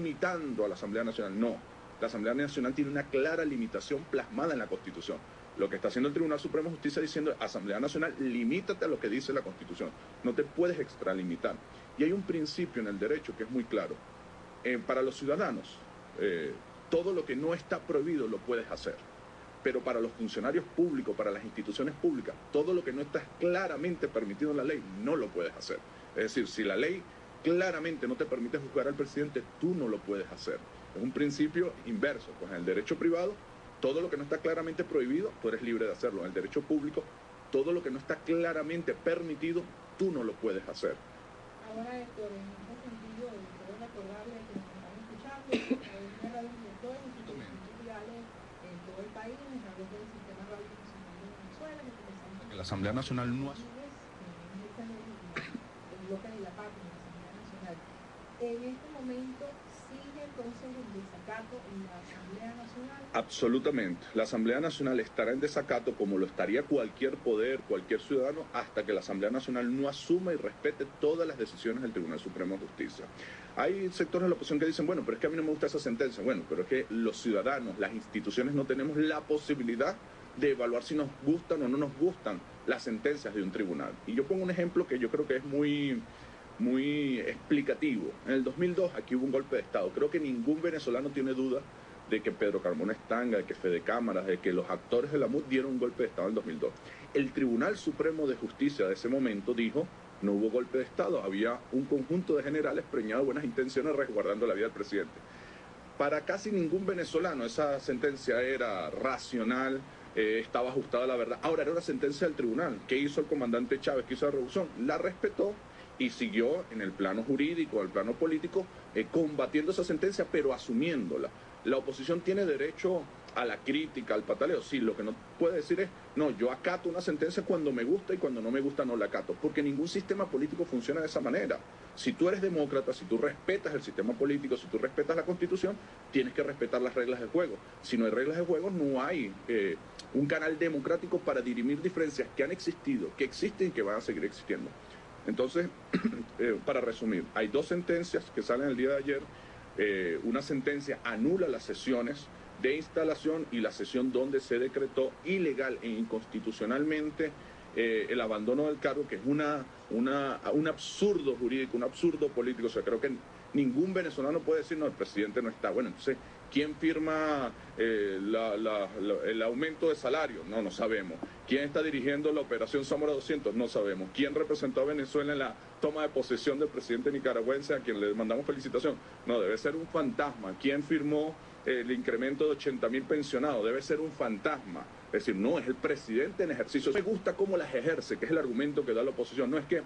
limitando a la Asamblea Nacional. No, la Asamblea Nacional tiene una clara limitación plasmada en la Constitución. Lo que está haciendo el Tribunal Supremo de Justicia diciendo, Asamblea Nacional, limítate a lo que dice la Constitución, no te puedes extralimitar. Y hay un principio en el derecho que es muy claro. Para los ciudadanos, todo lo que no está prohibido lo puedes hacer. Pero para los funcionarios públicos, para las instituciones públicas, todo lo que no está claramente permitido en la ley, no lo puedes hacer. Es decir, si la ley claramente no te permite juzgar al presidente, tú no lo puedes hacer. Es un principio inverso. Pues en el derecho privado, todo lo que no está claramente prohibido, tú eres libre de hacerlo. En el derecho público, todo lo que no está claramente permitido, tú no lo puedes hacer. Ahora, Héctor, en ese sentido, quiero recordarle que nos están escuchando, hay una radio directora en instituciones culturales en todo el país, a través del Sistema Radio Nacional de Venezuela, que la Asamblea Nacional no hace... el bloque de la paz en la Asamblea Nacional. En este momento, ¿sigue entonces el desacato en la Asamblea Nacional? Absolutamente. La Asamblea Nacional estará en desacato como lo estaría cualquier poder, cualquier ciudadano, hasta que la Asamblea Nacional no asuma y respete todas las decisiones del Tribunal Supremo de Justicia. Hay sectores de la oposición que dicen, bueno, pero es que a mí no me gusta esa sentencia. Bueno, pero es que los ciudadanos, las instituciones no tenemos la posibilidad de evaluar si nos gustan o no nos gustan las sentencias de un tribunal. Y yo pongo un ejemplo que yo creo que es muy explicativo. En el 2002 aquí hubo un golpe de Estado. Creo que ningún venezolano tiene duda de que Pedro Carmona Estanga, de que Fede Cámaras, de que los actores de la MUD dieron un golpe de Estado en el 2002. El Tribunal Supremo de Justicia de ese momento dijo, no hubo golpe de Estado, había un conjunto de generales preñados de buenas intenciones resguardando la vida del presidente. Para casi ningún venezolano esa sentencia era racional, estaba ajustada a la verdad. Ahora era una sentencia del tribunal. ¿Qué hizo el comandante Chávez? ¿Qué hizo la revolución? La respetó y siguió en el plano jurídico, el plano político, combatiendo esa sentencia, pero asumiéndola. La oposición tiene derecho a la crítica, al pataleo. Sí, lo que no puede decir es, no, yo acato una sentencia cuando me gusta y cuando no me gusta no la acato, porque ningún sistema político funciona de esa manera. Si tú eres demócrata, si tú respetas el sistema político, si tú respetas la Constitución, tienes que respetar las reglas de juego. Si no hay reglas de juego, no hay un canal democrático para dirimir diferencias que han existido, que existen y que van a seguir existiendo. Entonces, para resumir, hay dos sentencias que salen el día de ayer. Una sentencia anula las sesiones de instalación y la sesión donde se decretó ilegal e inconstitucionalmente el abandono del cargo, que es un absurdo jurídico, un absurdo político. O sea, creo que ningún venezolano puede decir, no, el presidente no está. Bueno, entonces, ¿quién firma el aumento de salario? No, no sabemos. ¿Quién está dirigiendo la operación Zamora 200? No sabemos. ¿Quién representó a Venezuela en la toma de posesión del presidente nicaragüense, a quien le mandamos felicitación? No, debe ser un fantasma. ¿Quién firmó el incremento de 80.000 pensionados? Debe ser un fantasma. Es decir, no, es el presidente en ejercicio. Me gusta cómo las ejerce, que es el argumento que da la oposición. No es que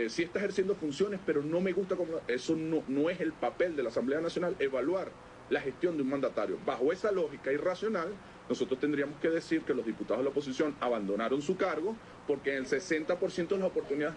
sí está ejerciendo funciones, pero no me gusta cómo... Eso no es el papel de la Asamblea Nacional, evaluar la gestión de un mandatario. Bajo esa lógica irracional, nosotros tendríamos que decir que los diputados de la oposición abandonaron su cargo porque en el 60% de las oportunidades,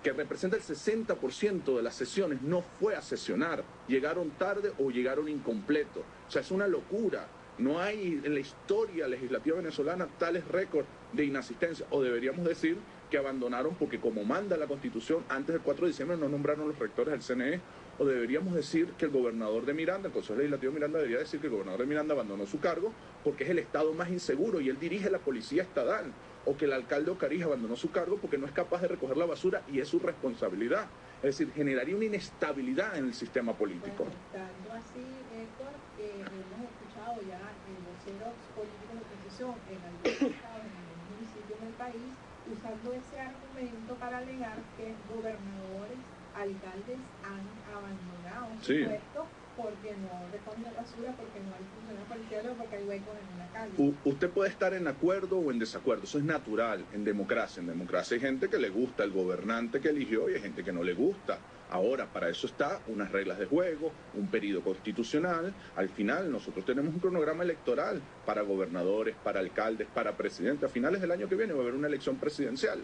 que representa el 60% de las sesiones, no fue a sesionar. Llegaron tarde o llegaron incompletos. O sea, es una locura. No hay en la historia legislativa venezolana tales récords de inasistencia. O deberíamos decir que abandonaron porque, como manda la Constitución, antes del 4 de diciembre no nombraron los rectores del CNE. O deberíamos decir que el gobernador de Miranda, el Consejo Legislativo de Miranda, debería decir que el gobernador de Miranda abandonó su cargo porque es el estado más inseguro y él dirige la policía estatal. O que el alcalde Ocarija abandonó su cargo porque no es capaz de recoger la basura y es su responsabilidad. Es decir, generaría una inestabilidad en el sistema político. Bueno, tanto así, Héctor, que hemos escuchado ya voceros políticos de oposición en algunos estados, en algunos municipios del país, usando ese argumento para alegar que gobernadores, alcaldes han abandonado su puesto porque no recogen la basura, porque no hay funcionarios policiales o porque hay huecos en una calle. Usted puede estar en acuerdo o en desacuerdo, eso es natural en democracia. En democracia hay gente que le gusta el gobernante que eligió y hay gente que no le gusta. Ahora, para eso está unas reglas de juego, un periodo constitucional. Al final, nosotros tenemos un cronograma electoral para gobernadores, para alcaldes, para presidentes. A finales del año que viene va a haber una elección presidencial.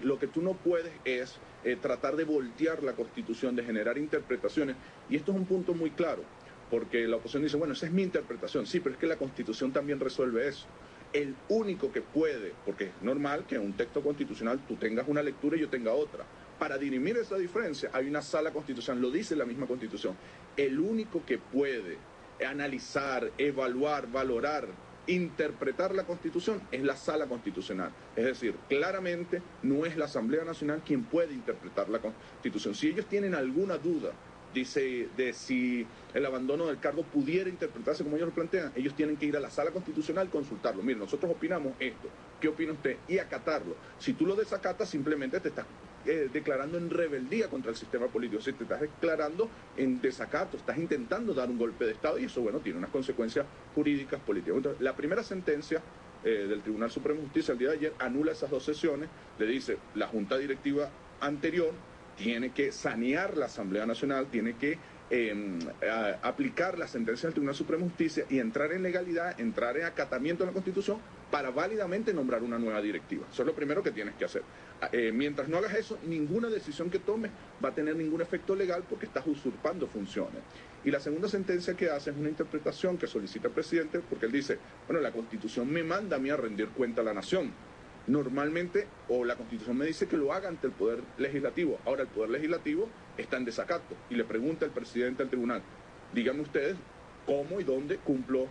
Lo que tú no puedes es tratar de voltear la Constitución, de generar interpretaciones. Y esto es un punto muy claro, porque la oposición dice, bueno, esa es mi interpretación. Sí, pero es que la Constitución también resuelve eso. El único que puede, porque es normal que en un texto constitucional tú tengas una lectura y yo tenga otra. para dirimir esa diferencia hay una sala constitucional, lo dice la misma Constitución. El único que puede analizar, evaluar, valorar, interpretar la Constitución es la sala constitucional. Es decir, claramente no es la Asamblea Nacional quien puede interpretar la Constitución. Si ellos tienen alguna duda, dice, de si el abandono del cargo pudiera interpretarse como ellos lo plantean, ellos tienen que ir a la sala constitucional y consultarlo. Mire, nosotros opinamos esto, ¿qué opina usted? Y acatarlo. Si tú lo desacatas, simplemente te estás declarando en rebeldía contra el sistema político, si te estás declarando en desacato, estás intentando dar un golpe de Estado y eso, bueno, tiene unas consecuencias jurídicas, políticas. Entonces, la primera sentencia del Tribunal Supremo de Justicia el día de ayer anula esas dos sesiones, le dice la Junta Directiva anterior tiene que sanear la Asamblea Nacional, tiene que aplicar la sentencia del Tribunal Supremo de Justicia y entrar en legalidad, entrar en acatamiento de la Constitución para válidamente nombrar una nueva directiva. Eso es lo primero que tienes que hacer. Mientras no hagas eso, ninguna decisión que tomes va a tener ningún efecto legal porque estás usurpando funciones. Y la segunda sentencia que hace es una interpretación que solicita el presidente porque él dice, bueno, la Constitución me manda a mí a rendir cuenta a la nación. Normalmente, o la Constitución me dice que lo haga ante el Poder Legislativo. Ahora el Poder Legislativo está en desacato y le pregunta al presidente al tribunal, díganme ustedes cómo y dónde cumplo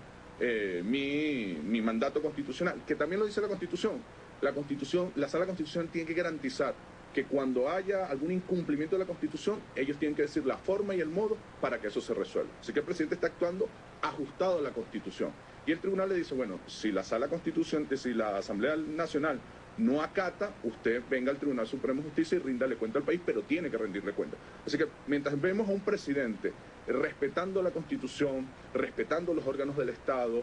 mi mandato constitucional, que también lo dice la Constitución. La Sala Constitucional tiene que garantizar que cuando haya algún incumplimiento de la Constitución, ellos tienen que decir la forma y el modo para que eso se resuelva. Así que el presidente está actuando ajustado a la Constitución. Y el tribunal le dice, bueno, si la Asamblea Nacional no acata, usted venga al Tribunal Supremo de Justicia y ríndale cuenta al país, pero tiene que rendirle cuenta. Así que mientras vemos a un presidente respetando la Constitución, respetando los órganos del Estado,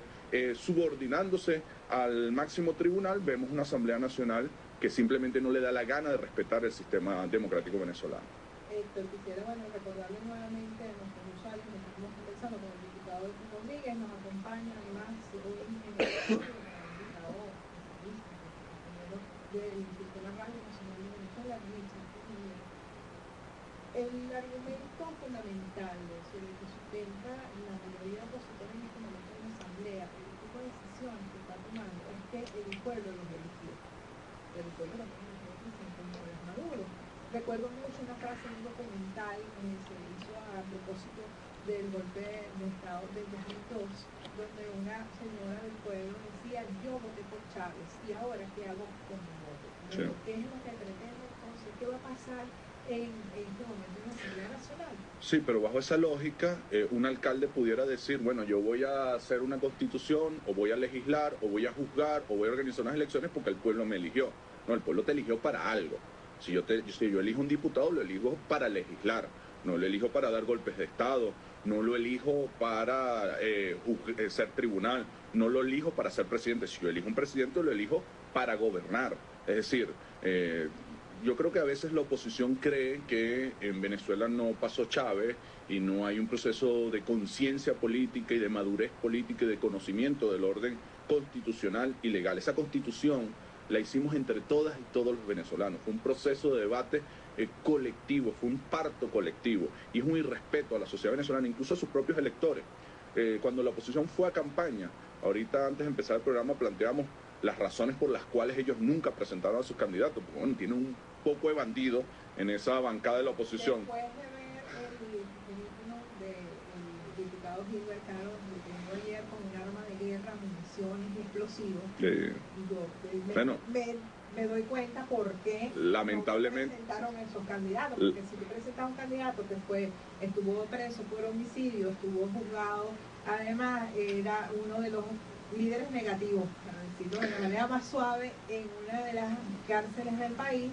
subordinándose al máximo tribunal, vemos una Asamblea Nacional que simplemente no le da la gana de respetar el sistema democrático venezolano. Héctor, quisiera recordarle nuevamente a nuestros usuarios que estamos conversando con el diputado Rodríguez, nos acompaña además hoy en el diputado del Sistema Radio Nacional de Venezuela, Richard. El argumento fundamental sobre el que sustenta la mayoría de opositores en este momento en la Asamblea, el tipo de decisiones que está tomando, es que el pueblo los eligió. El pueblo lo eligió el presidente Nicolás Maduro. Recuerdo mucho una frase en un documental que se hizo a propósito del golpe de Estado del 2002, donde una señora del pueblo decía, yo voté por Chávez, y ahora ¿qué hago con mi voto? Sí. ¿Qué es lo que pretende entonces? ¿Qué va a pasar en este momento en la Asamblea Nacional? Sí, pero bajo esa lógica, un alcalde pudiera decir, bueno, yo voy a hacer una constitución, o voy a legislar, o voy a juzgar, o voy a organizar unas elecciones porque el pueblo me eligió. No, el pueblo te eligió para algo. Si yo elijo un diputado, lo elijo para legislar, no lo elijo para dar golpes de Estado, no lo elijo para ser tribunal, no lo elijo para ser presidente. Si yo elijo un presidente, lo elijo para gobernar. Es decir, yo creo que a veces la oposición cree que en Venezuela no pasó Chávez y no hay un proceso de conciencia política y de madurez política y de conocimiento del orden constitucional y legal. Esa constitución la hicimos entre todas y todos los venezolanos. Fue un proceso de debate colectivo, fue un parto colectivo y es un irrespeto a la sociedad venezolana, incluso a sus propios electores. Cuando la oposición fue a campaña, ahorita antes de empezar el programa planteamos las razones por las cuales ellos nunca presentaron a sus candidatos, porque bueno, tienen un poco de bandido en esa bancada de la oposición. Después de ver el teléfono del diputado Gilbert Caro, que tengo ayer con un arma de guerra, municiones y explosivos, me doy cuenta por qué lamentablemente no presentaron esos candidatos, porque si tú presentas un candidato que estuvo preso por homicidio, estuvo juzgado, además era uno de los líderes negativos, para decirlo de la manera más suave, en una de las cárceles del país,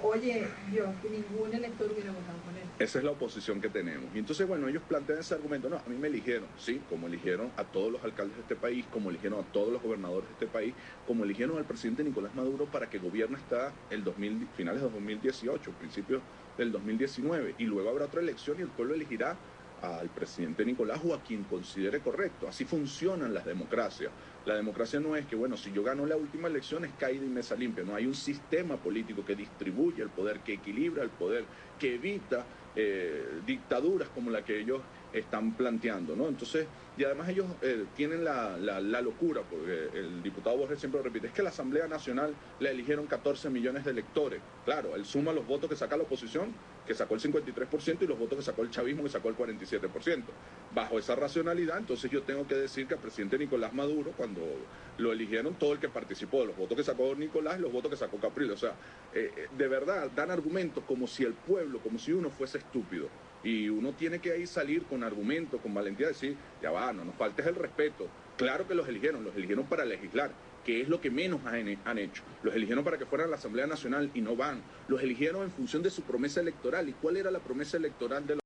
oye, Dios, que ningún elector hubiera votado por él. Esa es la oposición que tenemos. Y entonces, bueno, ellos plantean ese argumento, no, a mí me eligieron, sí, como eligieron a todos los alcaldes de este país, como eligieron a todos los gobernadores de este país, como eligieron al presidente Nicolás Maduro para que gobierne hasta finales de 2018, principios del 2019, y luego habrá otra elección y el pueblo elegirá al presidente Nicolás o a quien considere correcto. Así funcionan las democracias. La democracia no es que, bueno, si yo gano la última elección es caída y mesa limpia. No, hay un sistema político que distribuye el poder, que equilibra el poder, que evita dictaduras como la que ellos están planteando, ¿no? Entonces, y además ellos tienen la locura, porque el diputado Borges siempre lo repite, es que la Asamblea Nacional la eligieron 14 millones de electores. Claro, él suma los votos que saca la oposición, que sacó el 53%, y los votos que sacó el chavismo, que sacó el 47%. Bajo esa racionalidad, entonces yo tengo que decir que al presidente Nicolás Maduro, cuando lo eligieron, todo el que participó, los votos que sacó Nicolás y los votos que sacó Capriles, o sea, de verdad, dan argumentos como si el pueblo, como si uno fuese estúpido. Y uno tiene que ahí salir con argumentos, con valentía, decir, ya va, no nos faltes el respeto. Claro que los eligieron para legislar, que es lo que menos han hecho. Los eligieron para que fueran a la Asamblea Nacional y no van. Los eligieron en función de su promesa electoral. ¿Y cuál era la promesa electoral de los